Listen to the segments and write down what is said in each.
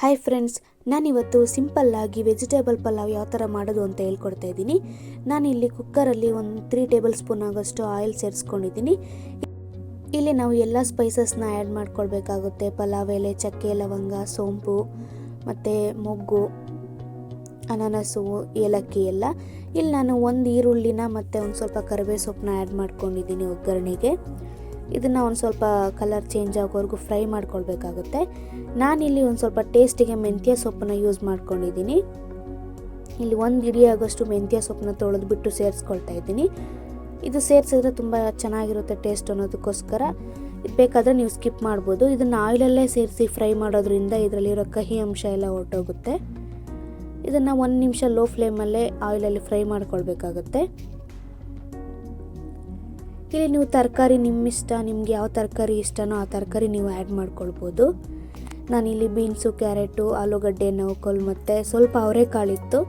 Hi friends, ನಾನಿವತ್ತು ಸಿಂಪಲ್ಲಾಗಿ vegetable pulao ಯಾವ ಥರ ಮಾಡೋದು ಅಂತ ಹೇಳ್ಕೊಡ್ತಾ ಇದ್ದೀನಿ. ನಾನಿಲ್ಲಿ ಕುಕ್ಕರಲ್ಲಿ ಒಂದು 3 ಟೇಬಲ್ ಸ್ಪೂನ್ ಆಗೋಷ್ಟು ಆಯಿಲ್ ಸೇರಿಸ್ಕೊಂಡಿದ್ದೀನಿ. ಇಲ್ಲಿ ನಾವು ಎಲ್ಲ ಸ್ಪೈಸಸ್ನ ಆ್ಯಡ್ ಮಾಡ್ಕೊಳ್ಬೇಕಾಗುತ್ತೆ. ಪಲಾವ್ ಎಲೆ, ಚಕ್ಕೆ, ಲವಂಗ, ಸೋಂಪು ಮತ್ತು ಮೊಗ್ಗು, ಅನಾನಸು, ಏಲಕ್ಕಿ ಎಲ್ಲ. ಇಲ್ಲಿ ನಾನು ಒಂದು ಈರುಳ್ಳಿನ ಮತ್ತು ಒಂದು ಸ್ವಲ್ಪ ಕರಿಬೇವು ಸೊಪ್ಪನ್ನ ಆ್ಯಡ್ ಮಾಡ್ಕೊಂಡಿದ್ದೀನಿ ಒಗ್ಗರಣೆಗೆ. ಇದನ್ನು ಒಂದು ಸ್ವಲ್ಪ ಕಲರ್ ಚೇಂಜ್ ಆಗೋವರೆಗೂ ಫ್ರೈ ಮಾಡ್ಕೊಳ್ಬೇಕಾಗುತ್ತೆ. ನಾನಿಲ್ಲಿ ಒಂದು ಸ್ವಲ್ಪ ಟೇಸ್ಟಿಗೆ ಮೆಂತ್ಯ ಸೊಪ್ಪನ್ನ ಯೂಸ್ ಮಾಡ್ಕೊಂಡಿದ್ದೀನಿ. ಇಲ್ಲಿ 1 ಹಿಡಿ ಆಗೋಷ್ಟು ಮೆಂತ್ಯ ಸೊಪ್ಪನ್ನ ತೊಳೆದ್ಬಿಟ್ಟು ಸೇರಿಸ್ಕೊಳ್ತಾ ಇದ್ದೀನಿ. ಇದು ಸೇರಿಸಿದ್ರೆ ತುಂಬ ಚೆನ್ನಾಗಿರುತ್ತೆ ಟೇಸ್ಟ್ ಅನ್ನೋದಕ್ಕೋಸ್ಕರ. ಇದು ಬೇಕಾದರೆ ನೀವು ಸ್ಕಿಪ್ ಮಾಡ್ಬೋದು. ಇದನ್ನು ಆಯಿಲಲ್ಲೇ ಸೇರಿಸಿ ಫ್ರೈ ಮಾಡೋದ್ರಿಂದ ಇದರಲ್ಲಿರೋ ಕಹಿ ಅಂಶ ಎಲ್ಲ ಹೊರಟೋಗುತ್ತೆ. ಇದನ್ನು 1 ನಿಮಿಷ ಲೋ ಫ್ಲೇಮಲ್ಲೇ ಆಯಿಲಲ್ಲಿ ಫ್ರೈ ಮಾಡ್ಕೊಳ್ಬೇಕಾಗುತ್ತೆ. ಇಲ್ಲಿ ನೀವು ತರಕಾರಿ ನಿಮ್ಮಿಷ್ಟ, ನಿಮಗೆ ಯಾವ ತರಕಾರಿ ಇಷ್ಟನೋ ಆ ತರಕಾರಿ ನೀವು ಆ್ಯಡ್ ಮಾಡ್ಕೊಳ್ಬೋದು. ನಾನಿಲ್ಲಿ ಬೀನ್ಸು, ಕ್ಯಾರೆಟು, ಆಲೂಗಡ್ಡೆ, ನೌಕೋಲ್ ಮತ್ತು ಸ್ವಲ್ಪ ಅವರೆಕಾಳಿತ್ತು.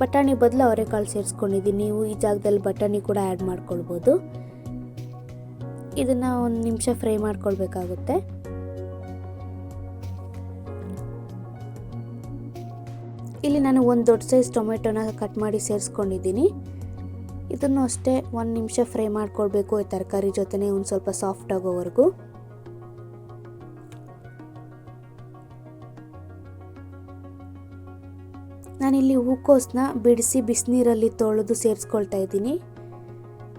ಬಟಾಣಿ ಬದಲು ಅವರೆಕಾಳು ಸೇರಿಸ್ಕೊಂಡಿದ್ದೀನಿ. ನೀವು ಈ ಜಾಗದಲ್ಲಿ ಬಟಾಣಿ ಕೂಡ ಆ್ಯಡ್ ಮಾಡ್ಕೊಳ್ಬೋದು. ಇದನ್ನು 1 ನಿಮಿಷ ಫ್ರೈ ಮಾಡ್ಕೊಳ್ಬೇಕಾಗುತ್ತೆ. ಇಲ್ಲಿ ನಾನು ಒಂದು ದೊಡ್ಡ ಸೈಜ್ ಟೊಮೆಟೊನ ಕಟ್ ಮಾಡಿ ಸೇರಿಸ್ಕೊಂಡಿದ್ದೀನಿ. ಇದನ್ನು ಅಷ್ಟೇ 1 ನಿಮಿಷ ಫ್ರೈ ಮಾಡ್ಕೊಳ್ಬೇಕು ಈ ತರಕಾರಿ ಜೊತೆನೇ ಒಂದು ಸ್ವಲ್ಪ ಸಾಫ್ಟ್ ಆಗೋವರೆಗೂ. ನಾನಿಲ್ಲಿ ಹೂಕೋಸನ್ನ ಬಿಡಿಸಿ ಬಿಸಿನೀರಲ್ಲಿ ತೊಳೆದು ಸೇರಿಸ್ಕೊಳ್ತಾ ಇದ್ದೀನಿ.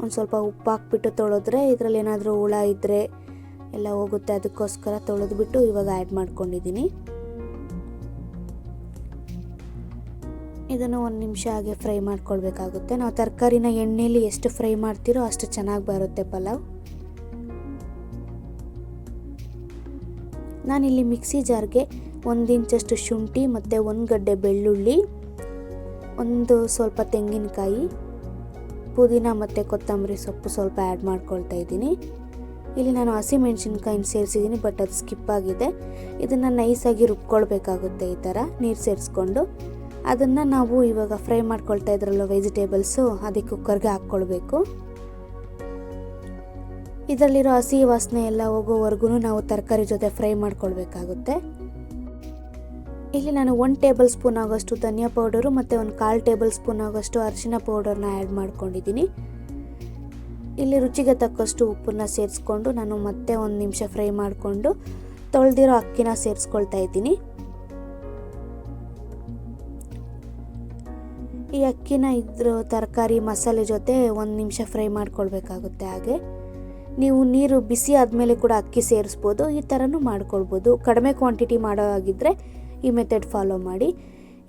ಒಂದು ಸ್ವಲ್ಪ ಉಪ್ಪು ಹಾಕ್ಬಿಟ್ಟು ತೊಳೆದ್ರೆ ಇದರಲ್ಲಿ ಏನಾದರೂ ಹುಳ ಇದ್ದರೆ ಎಲ್ಲ ಹೋಗುತ್ತೆ. ಅದಕ್ಕೋಸ್ಕರ ತೊಳೆದ್ಬಿಟ್ಟು ಇವಾಗ ಆ್ಯಡ್ ಮಾಡ್ಕೊಂಡಿದ್ದೀನಿ. ಇದನ್ನು 1 ನಿಮಿಷ ಹಾಗೆ ಫ್ರೈ ಮಾಡ್ಕೊಳ್ಬೇಕಾಗುತ್ತೆ. ನಾವು ತರಕಾರಿನ ಎಣ್ಣೆಯಲ್ಲಿ ಎಷ್ಟು ಫ್ರೈ ಮಾಡ್ತೀರೋ ಅಷ್ಟು ಚೆನ್ನಾಗಿ ಬರುತ್ತೆ ಪಲಾವ್. ನಾನಿಲ್ಲಿ ಮಿಕ್ಸಿ ಜಾರ್ಗೆ 1 ಇಂಚಷ್ಟು ಶುಂಠಿ ಮತ್ತು 1 ಗಡ್ಡೆ ಬೆಳ್ಳುಳ್ಳಿ, ಒಂದು ಸ್ವಲ್ಪ ತೆಂಗಿನಕಾಯಿ, ಪುದೀನ ಮತ್ತು ಕೊತ್ತಂಬರಿ ಸೊಪ್ಪು ಸ್ವಲ್ಪ ಆ್ಯಡ್ ಮಾಡ್ಕೊಳ್ತಾ ಇದ್ದೀನಿ. ಇಲ್ಲಿ ನಾನು ಹಸಿಮೆಣಸಿನ್ಕಾಯಿನ ಸೇರಿಸಿದ್ದೀನಿ, ಬಟ್ ಅದು ಸ್ಕಿಪ್ ಆಗಿದೆ. ಇದನ್ನು ನೈಸಾಗಿ ರುಬ್ಕೊಳ್ಬೇಕಾಗುತ್ತೆ. ಈ ಥರ ನೀರು ಸೇರಿಸ್ಕೊಂಡು ಅದನ್ನು ನಾವು ಇವಾಗ ಫ್ರೈ ಮಾಡ್ಕೊಳ್ತಾ ಇದ್ರಲ್ಲ ವೆಜಿಟೇಬಲ್ಸು, ಅದಕ್ಕೆ ಕುಕ್ಕರ್ಗೆ ಹಾಕ್ಕೊಳ್ಬೇಕು. ಇದರಲ್ಲಿರೋ ಹಸಿ ವಾಸನೆ ಎಲ್ಲ ಹೋಗೋವರೆಗೂ ನಾವು ತರಕಾರಿ ಜೊತೆ ಫ್ರೈ ಮಾಡ್ಕೊಳ್ಬೇಕಾಗುತ್ತೆ. ಇಲ್ಲಿ ನಾನು 1 ಟೇಬಲ್ ಸ್ಪೂನ್ ಆಗೋಷ್ಟು ಧನಿಯಾ ಪೌಡರು ಮತ್ತು 1/4 ಟೇಬಲ್ ಸ್ಪೂನ್ ಆಗೋಷ್ಟು ಅರಿಶಿನ ಪೌಡರ್ನ ಆ್ಯಡ್ ಮಾಡ್ಕೊಂಡಿದ್ದೀನಿ. ಇಲ್ಲಿ ರುಚಿಗೆ ತಕ್ಕಷ್ಟು ಉಪ್ಪನ್ನು ಸೇರಿಸ್ಕೊಂಡು ನಾನು ಮತ್ತೆ 1 ನಿಮಿಷ ಫ್ರೈ ಮಾಡಿಕೊಂಡು ತೊಳೆದಿರೋ ಅಕ್ಕಿನ ಸೇರಿಸ್ಕೊಳ್ತಾ ಇದ್ದೀನಿ. ಈ ಅಕ್ಕಿನ ಇದ್ರ ತರಕಾರಿ ಮಸಾಲೆ ಜೊತೆ 1 ನಿಮಿಷ ಫ್ರೈ ಮಾಡ್ಕೊಳ್ಬೇಕಾಗುತ್ತೆ. ಹಾಗೆ ನೀವು ನೀರು ಬಿಸಿ ಆದಮೇಲೆ ಕೂಡ ಅಕ್ಕಿ ಸೇರಿಸ್ಬೋದು. ಈ ಥರನೂ ಮಾಡ್ಕೊಳ್ಬೋದು. ಕಡಿಮೆ ಕ್ವಾಂಟಿಟಿ ಮಾಡೋ ಆಗಿದ್ದರೆ ಈ ಮೆಥಡ್ ಫಾಲೋ ಮಾಡಿ.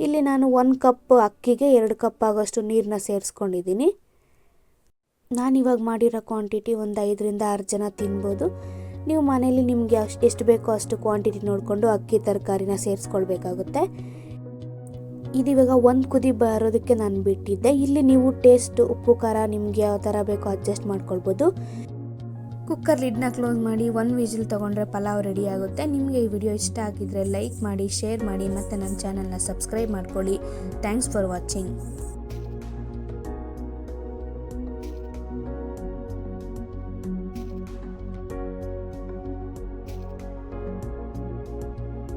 ಇಲ್ಲಿ ನಾನು 1 ಕಪ್ ಅಕ್ಕಿಗೆ 2 ಕಪ್ ಆಗೋಷ್ಟು ನೀರನ್ನ ಸೇರಿಸ್ಕೊಂಡಿದ್ದೀನಿ. ನಾನಿವಾಗ ಮಾಡಿರೋ ಕ್ವಾಂಟಿಟಿ ಒಂದು 5ರಿಂದ 6 ಜನ ತಿನ್ಬೋದು. ನೀವು ಮನೇಲಿ ನಿಮಗೆ ಎಷ್ಟು ಬೇಕೋ ಅಷ್ಟು ಕ್ವಾಂಟಿಟಿ ನೋಡಿಕೊಂಡು ಅಕ್ಕಿ ತರಕಾರಿನ ಸೇರಿಸ್ಕೊಳ್ಬೇಕಾಗುತ್ತೆ. ಇದಿವಾಗ 1 ಕುದಿ ಬರೋದಕ್ಕೆ ನಾನು ಬಿಟ್ಟಿದ್ದೆ. ಇಲ್ಲಿ ನೀವು ಟೇಸ್ಟ್ ಉಪ್ಪು ಖಾರ ನಿಮಗೆ ಯಾವ ಥರ ಬೇಕೋ ಅಡ್ಜಸ್ಟ್ ಮಾಡ್ಕೊಳ್ಬೋದು. ಕುಕ್ಕರ್ ಲಿಡ್ನ ಕ್ಲೋಸ್ ಮಾಡಿ 1 ವಿಜಿಲ್ ತೊಗೊಂಡ್ರೆ ಪಲಾವ್ ರೆಡಿ ಆಗುತ್ತೆ. ನಿಮಗೆ ಈ ವಿಡಿಯೋ ಇಷ್ಟ ಆಗಿದ್ದರೆ ಲೈಕ್ ಮಾಡಿ, ಶೇರ್ ಮಾಡಿ ಮತ್ತು ನನ್ನ ಚಾನಲ್ನ ಸಬ್ಸ್ಕ್ರೈಬ್ ಮಾಡ್ಕೊಳ್ಳಿ. Thanks for watching.